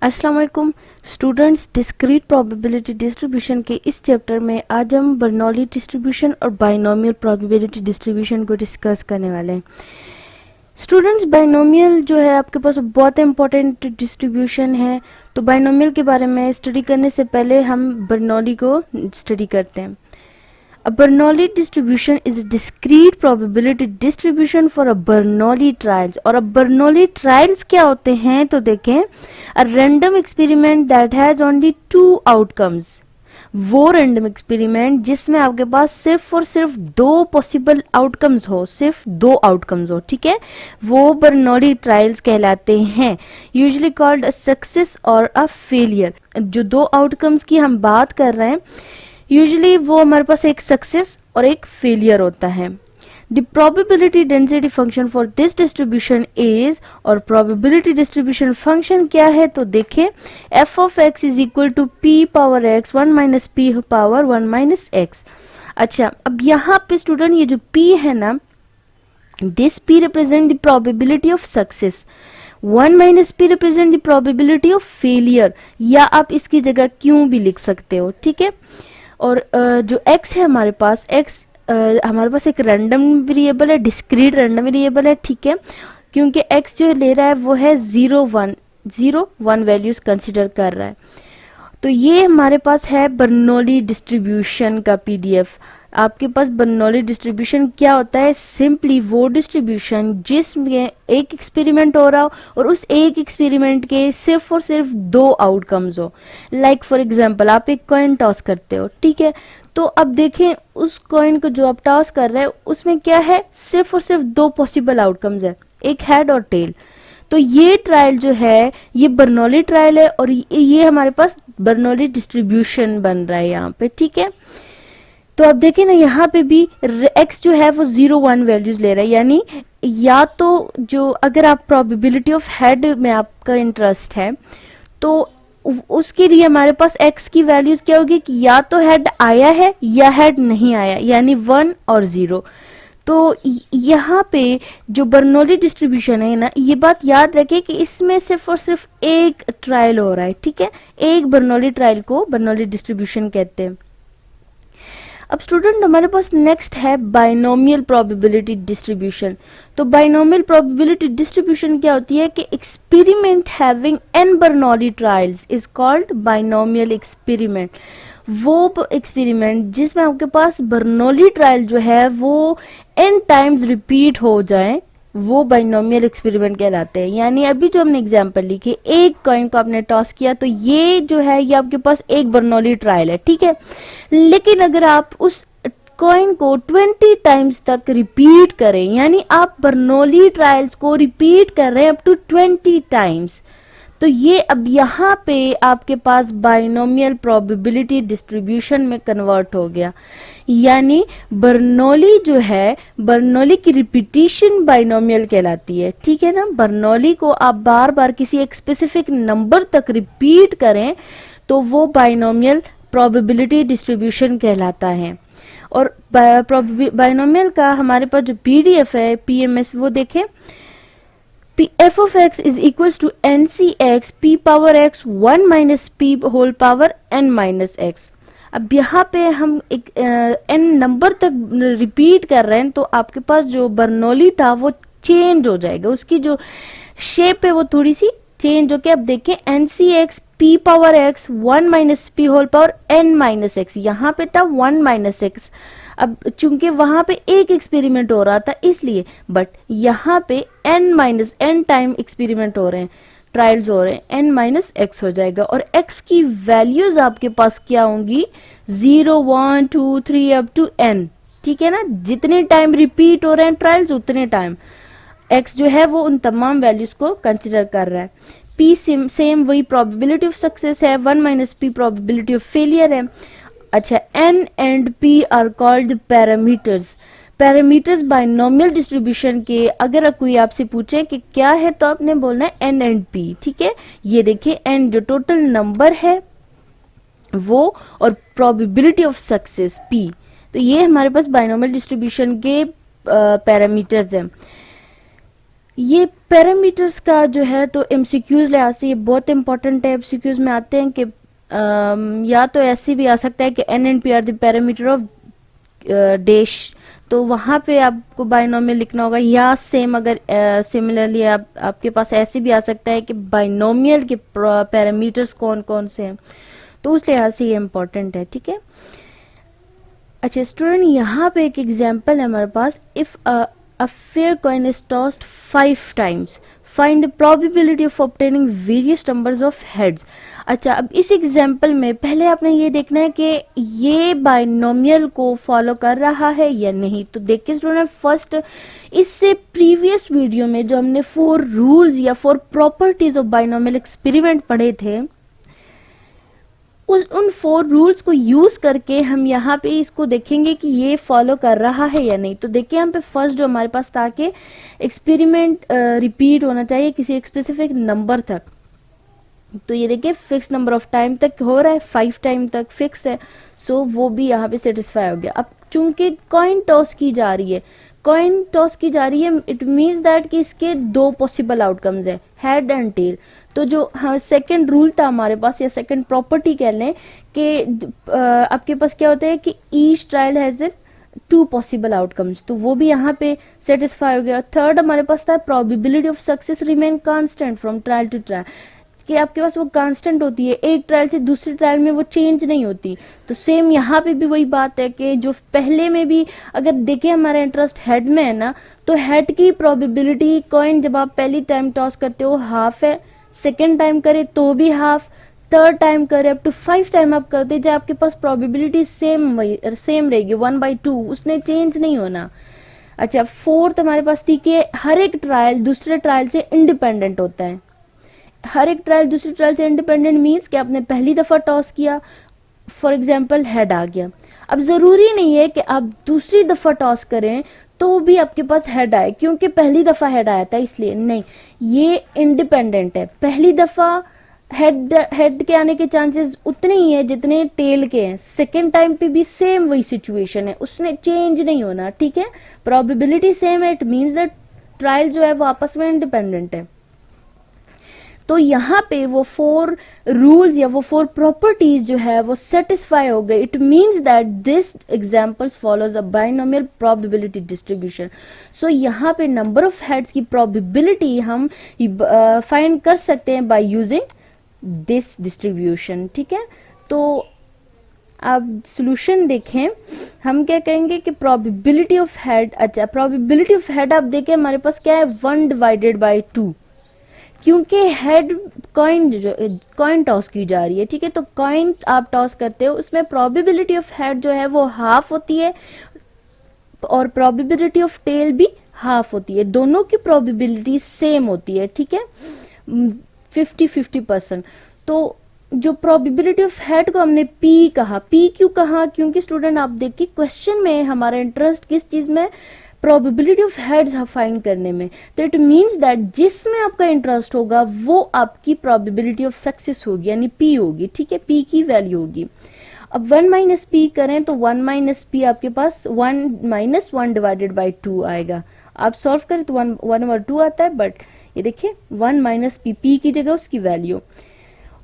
अस्सलाम वालेकुम students. Discrete probability distribution के इस चैप्टर में आज हम बर्नौली डिस्ट्रीब्यूशन और बाइनोमियल प्रोबेबिलिटी डिस्ट्रीब्यूशन को डिस्कस करने वाले हैं। स्टूडेंट्स, बाइनोमियल जो है आपके पास बहुत इंपॉर्टेंट डिस्ट्रीब्यूशन है, तो बाइनोमियल के बारे में स्टडी करने से पहले हम बर्नौली को स्टडी करते हैं। A Bernoulli distribution is a discrete probability distribution for a Bernoulli trials। और अब Bernoulli trials क्या होते हैं तो देखें, a random experiment that has only two outcomes। वो random experiment जिसमें आपके पास सिर्फ और सिर्फ दो possible outcomes हो, सिर्फ दो outcomes हो, ठीक है, वो Bernoulli trials कहलाते हैं, usually called a success or a failure। जो दो outcomes की हम बात कर रहे हैं यूजुअली वो हमारे पास एक सक्सेस और एक फेलियर होता है। The probability density function for this distribution is, और प्रोबेबिलिटी डिस्ट्रीब्यूशन फंक्शन क्या है तो देखें, F of X is equal to P power X 1 minus P power 1 minus X. अच्छा, अब यहाँ पे स्टूडेंट ये जो p है ना, this p represent the probability of success, 1 minus P represent the probability of failure, या आप इसकी जगह क्यों भी लिख सकते हो, ठीक है। और जो x है हमारे पास, x हमारे पास एक रैंडम वेरिएबल है, डिस्क्रीट रैंडम वेरिएबल है, ठीक है, क्योंकि x जो ले रहा है वो है 0 1 वैल्यूज कंसिडर कर रहा है। तो ये हमारे पास है बर्नौली डिस्ट्रीब्यूशन का पीडीएफ। आपके पास बर्नौली डिस्ट्रीब्यूशन क्या होता है, सिंपली वो डिस्ट्रीब्यूशन जिसमें एक एक्सपेरिमेंट हो रहा हो और उस एक एक्सपेरिमेंट के सिर्फ और सिर्फ दो आउटकम्स हो। लाइक फॉर एग्जांपल आप एक कॉइन टॉस करते हो, ठीक है, तो अब देखें उस कॉइन को जो आप टॉस कर रहे हो उसमें क्या है, सिर्फ और सिर्फ दो पॉसिबल आउटकम्स है, एक हेड और टेल। तो ये ट्रायल जो है ये बर्नौली ट्रायल है और ये हमारे पास बर्नौली डिस्ट्रीब्यूशन बन रहा है यहाँ पे, ठीक है। तो अब देखें ना, यहाँ पे भी x जो है वो 0 1 वैल्यूज ले रहा है, यानी या तो जो अगर आप प्रोबेबिलिटी ऑफ हेड में आपका इंटरेस्ट है तो उसके लिए हमारे पास x की वैल्यूज क्या होगी कि या तो हेड आया है या हेड नहीं आया, यानी 1 और 0। तो यहाँ पे जो बर्नौली डिस्ट्रीब्यूशन है ना, ये बात याद रखें कि इसमें सिर्फ और सिर्फ एक ट्रायल हो रहा है, ठीक है, एक बर्नौली ट्रायल को बर्नौली डिस्ट्रीब्यूशन कहते हैं। अब स्टूडेंट हमारे पास नेक्स्ट है बाइनोमियल प्रोबेबिलिटी डिस्ट्रीब्यूशन। तो बाइनोमियल प्रोबेबिलिटी डिस्ट्रीब्यूशन क्या होती है कि experiment having n Bernoulli trials is called binomial experiment. वो एक्सपेरिमेंट जिसमें आपके पास बर्नौली ट्रायल जो है वो n टाइम्स रिपीट हो जाए वो बाइनोमियल एक्सपेरिमेंट कहलाते हैं। यानी अभी जो हमने एग्जांपल ली कि एक कॉइन को आपने टॉस किया तो ये जो है ये आपके पास एक बर्नौली ट्रायल है, ठीक है, लेकिन अगर आप उस कॉइन को 20 टाइम्स तक रिपीट करें, यानी आप बर्नौली ट्रायल्स को रिपीट कर रहे हैं अप टू 20 टाइम्स, तो ये अब यहाँ पे आपके पास बाइनोमियल प्रोबेबिलिटी डिस्ट्रीब्यूशन में कन्वर्ट हो गया। यानी बर्नौली जो है, बर्नौली की रिपीटिशन बाइनोमियल कहलाती है, ठीक है ना। बर्नौली को आप बार बार किसी एक स्पेसिफिक नंबर तक रिपीट करें तो वो बाइनोमियल प्रोबेबिलिटी डिस्ट्रीब्यूशन कहलाता है। और बाइनोमियल का हमारे पास जो पीडीएफ है पीएमएस वो देखें, f of x is equals to ncx p power x 1 minus p whole power n minus x। अब यहाँ पे हम एक n नंबर तक रिपीट कर रहे हैं तो आपके पास जो बर्नौली था वो चेंज हो जाएगा, उसकी जो शेप है वो थोड़ी सी चेंज होके, अब देखें ncx p power x 1 minus p whole power n minus x, यहाँ पे था 1 माइनस x। अब चूंकि वहां पे एक एक्सपेरिमेंट हो रहा था इसलिए, बट यहाँ पे n minus n time experiment हो रहे हैं, ट्रायल्स हो रहे हैं, n माइनस x हो जाएगा और x की वैल्यूज आपके पास क्या होंगी, 0 1 2 3 अप टू n, ठीक है ना। जितने टाइम रिपीट हो रहे हैं ट्रायल्स उतने टाइम x जो है वो उन तमाम वैल्यूज को कंसिडर कर रहा है। p सेम वही प्रोबेबिलिटी ऑफ सक्सेस है, 1 minus p probability of failure है। अच्छा, n and p are called parameters. Parameters binomial distribution के अगर कोई आपसे पूछे कि क्या है तो आपने बोलना है n एंड p, ठीक है। ये देखिए n जो टोटल नंबर है वो और प्रोबेबिलिटी ऑफ सक्सेस p, तो ये हमारे पास बाइनोमियल डिस्ट्रीब्यूशन के पैरामीटर्स हैं। ये पैरामीटर्स का जो है तो एमसीक्यूज लिहाज से ये बहुत इंपॉर्टेंट है। एमसीक्यूज में आते हैं कि या तो ऐसे भी आ सकता है कि N and P are the parameter of dash, तो वहां पे आपको बाइनोमियल लिखना होगा, या सेम अगर सिमिलरली आपके पास ऐसे भी आ सकता है कि बाइनोमियल के पैरामीटर्स कौन कौन से हैं, तो उस लिहाज से ये इंपॉर्टेंट है। ठीक है, अच्छा स्टूडेंट, यहाँ पे एक एग्जांपल है हमारे पास, if a fair coin is tossed 5 times, find the probability of obtaining various numbers of heads। अच्छा, अब इस एग्जांपल में पहले आपने ये देखना है कि ये बाइनोमियल को फॉलो कर रहा है या नहीं। तो देखिए स्टूडेंट, फर्स्ट इससे प्रीवियस वीडियो में जो हमने 4 रूल्स या 4 प्रॉपर्टीज ऑफ बाइनोमियल एक्सपेरिमेंट पढ़े थे, उन 4 रूल्स को यूज करके हम यहाँ पे इसको देखेंगे कि ये फॉलो कर रहा है या नहीं। तो देखिए यहाँ पे फर्स्ट जो हमारे पास था कि एक्सपेरिमेंट रिपीट होना चाहिए किसी एक स्पेसिफिक नंबर तक। तो ये देखिए फिक्स नंबर ऑफ टाइम तक हो रहा है, 5 टाइम तक फिक्स है, सो वो भी यहाँ पे सेटिस्फाई हो गया। अब चूंकि कॉइन टॉस की जा रही है, कॉइन टॉस की जा रही है, इट मीन्स दैट कि इसके 2 पॉसिबल आउटकम्स है, हेड एंड टेल। तो जो सेकंड रूल था हमारे पास, या सेकंड प्रॉपर्टी कह लें कि आपके पास क्या होता है कि each trial has 2 possible outcomes, तो वो भी यहाँ पे सेटिस्फाई हो गया। थर्ड हमारे पास था probability of success remain constant from trial to trial, कि आपके पास वो कांस्टेंट होती है, एक ट्रायल से दूसरी ट्रायल में वो चेंज नहीं होती। तो सेम यहाँ पे भी वही बात है कि जो पहले में भी अगर देखें हमारा इंटरेस्ट हेड में है ना, तो हेड की प्रोबेबिलिटी कॉइन जब आप पहली टाइम टॉस करते हो हाफ है, सेकेंड टाइम करे तो भी हाफ, थर्ड टाइम करे अप टू 5 टाइम आप करते जाए, आपके पास प्रोबेबिलिटी सेम रहेगी 1/2, उसने चेंज नहीं होना। अच्छा, फोर्थ हमारे पास थी कि हर एक ट्रायल दूसरे ट्रायल से इंडिपेंडेंट होता है। हर एक ट्रायल दूसरी ट्रायल से इंडिपेंडेंट मीन्स कि आपने पहली दफा टॉस किया, फॉर एग्जाम्पल हेड आ गया, अब जरूरी नहीं है कि आप दूसरी दफा टॉस करें तो भी आपके पास हेड आए, क्योंकि पहली दफा हेड आया था इसलिए नहीं, ये इंडिपेंडेंट है। पहली दफा हेड के आने के चांसेस उतने ही है जितने टेल के हैं, सेकेंड टाइम पे भी सेम वही सिचुएशन है, उसने चेंज नहीं होना। ठीक है, प्रोबेबिलिटी सेम है, इट मीन्स दैट ट्रायल जो है वो आपस में इंडिपेंडेंट है। तो यहाँ पे वो 4 रूल्स या वो 4 प्रॉपर्टीज जो है वो सेटिस्फाई हो गए। It means that this examples follows a binomial probability distribution. So यहाँ पे नंबर ऑफ हेड्स की प्रोबेबिलिटी हम फाइंड कर सकते हैं बाय यूजिंग दिस डिस्ट्रीब्यूशन। ठीक है, तो आप सॉल्यूशन देखें, हम क्या कहेंगे कि प्रोबेबिलिटी ऑफ हेड, अच्छा प्रोबेबिलिटी ऑफ हेड आप देखें हमारे पास क्या है 1/2, क्योंकि हेड कॉइन टॉस की जा रही है। ठीक है, तो कॉइन आप टॉस करते हो, उसमें प्रोबेबिलिटी ऑफ हेड जो है वो हाफ होती है और प्रोबेबिलिटी ऑफ टेल भी हाफ होती है, दोनों की प्रोबेबिलिटी सेम होती है। ठीक है, 50-50%। तो जो प्रोबेबिलिटी ऑफ हेड को हमने पी कहा, पी क्यों कहा, क्योंकि स्टूडेंट आप देखिए क्वेश्चन में हमारा इंटरेस्ट किस चीज में, प्रोबेबिलिटी ऑफ हेड्स फाइंड करने में। तो इट मींस दैट जिसमें आपका इंटरेस्ट होगा वो आपकी प्रोबेबिलिटी ऑफ सक्सेस होगी, यानी पी होगी। ठीक है, पी की वैल्यू होगी। अब 1 - p करें तो 1 - p आपके पास 1 - 1/2 आएगा। आप सॉल्व करें तो 1/2 आता है, बट ये देखिए 1 - p की जगह उसकी वैल्यू।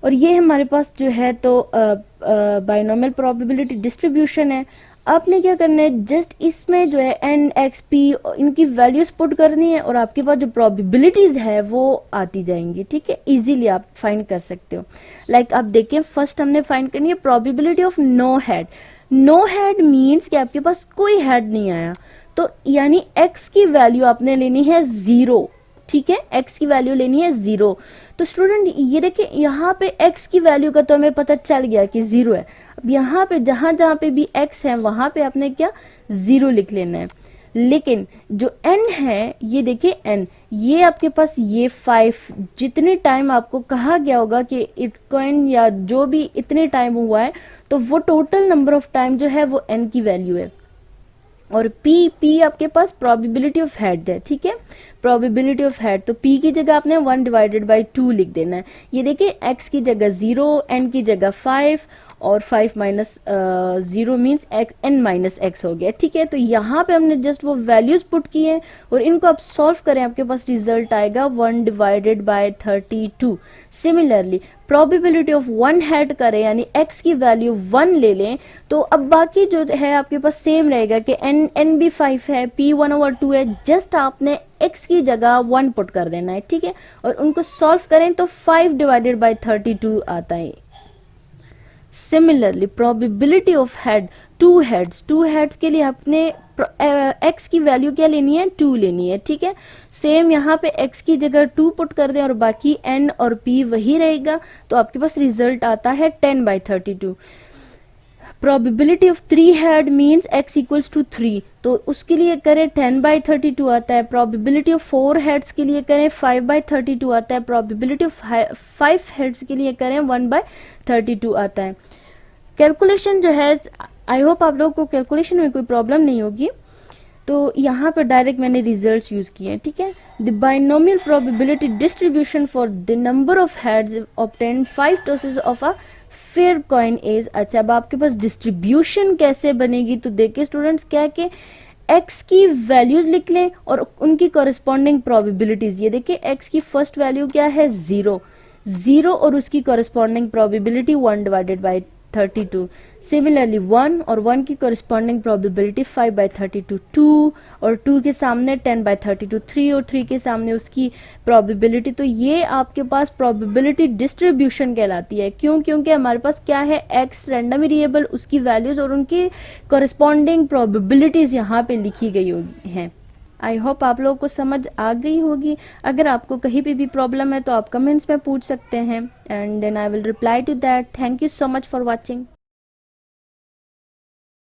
और ये हमारे पास जो है तो बाइनोमियल प्रोबेबिलिटी डिस्ट्रीब्यूशन है। आपने क्या करना है, जस्ट इसमें जो है n, x, p इनकी वैल्यूज पुट करनी है और आपके पास जो प्रोबेबिलिटीज है वो आती जाएंगी। ठीक है, इजीली आप फाइंड कर सकते हो। लाइक आप देखें, फर्स्ट हमने फाइंड करनी है probability of no head. No head means कि आपके पास कोई हेड नहीं आया, तो यानी x की वैल्यू आपने लेनी है 0। ठीक है, x की वैल्यू लेनी है 0। तो स्टूडेंट ये देखिए यहाँ पे x की वैल्यू का तो हमें पता चल गया कि 0 है। अब यहाँ पे जहां जहां पे भी x है वहां पे आपने क्या 0 लिख लेना है। लेकिन जो n है, ये देखिए n, ये आपके पास ये 5 जितने टाइम आपको कहा गया होगा कि इट कॉइन या जो भी इतने टाइम हुआ है, तो वो टोटल नंबर ऑफ टाइम जो है वो n की वैल्यू है। और p आपके पास प्रोबेबिलिटी ऑफ हेड है। ठीक है, प्रोबेबिलिटी ऑफ हेड, तो p की जगह आपने 1/2 लिख देना है। ये देखिए x की जगह 0, n की जगह 5 और 5 minus 0 means n minus x हो गया, ठीक है। तो यहाँ पे हमने जस्ट वो वैल्यूज पुट किए हैं और इनको आप सॉल्व करें, आपके पास रिजल्ट आएगा 1 divided by 32। Similarly probability of 1 head करें, यानी x की वैल्यू 1 ले लें, तो अब बाकी जो है आपके पास सेम रहेगा कि n भी 5 है, p 1/2 है, जस्ट आपने x की जगह 1 पुट कर देना है, ठीक है। और उनको सॉल्व करें तो 5 डिवाइडेड बाय 32 आता है। Similarly probability of head, 2 heads के लिए आपने x की वैल्यू क्या लेनी है, 2 लेनी है, ठीक है। सेम यहाँ पे x की जगह 2 पुट कर दें और बाकी n और p वही रहेगा, तो आपके पास रिजल्ट आता है 10/32। Probability of 3 head means x equals to 3, तो उसके लिए करें 10/32 आता है। प्रोबेबिलिटी ऑफ 4 हेड्स के लिए करें 5/32 आता है। प्रोबेबिलिटी ऑफ 5 हेड्स के लिए करें 1/32 आता है। कैलकुलेशन जो है, आई होप आप लोगों को कैलकुलेशन में कोई प्रॉब्लम नहीं होगी। तो यहाँ पर डायरेक्ट मैंने रिजल्ट्स यूज किए हैं, ठीक है। The binomial probability distribution for the number of heads obtain 5 tosses of a fair coin is. अच्छा, अब आपके पास डिस्ट्रीब्यूशन कैसे बनेगी, तो देखिए स्टूडेंट्स, क्या कि x की वैल्यूज लिख लें और उनकी कॉरेस्पॉन्डिंग प्रोबेबिलिटीज। ये देखिए x की फर्स्ट वैल्यू क्या है, 0 और उसकी corresponding probability 1 divided by 32। Similarly 1 और 1 की कॉरेस्पॉन्डिंग प्रोबेबिलिटी 5/32, 2 और 2 के सामने 10/32, 3 और 3 के सामने उसकी प्रोबेबिलिटी। तो ये आपके पास प्रोबेबिलिटी डिस्ट्रीब्यूशन कहलाती है। क्यों? क्योंकि हमारे पास क्या है, x रैंडम वेरिएबल, उसकी वैल्यूज और उनकी कॉरेस्पॉन्डिंग प्रोबेबिलिटीज यहाँ पे लिखी गई होगी हैं। आई होप आप लोगों को समझ आ गई होगी। अगर आपको कहीं पे भी प्रॉब्लम है तो आप कमेंट्स में पूछ सकते हैं, and then I will reply to that. Thank you so much for watching.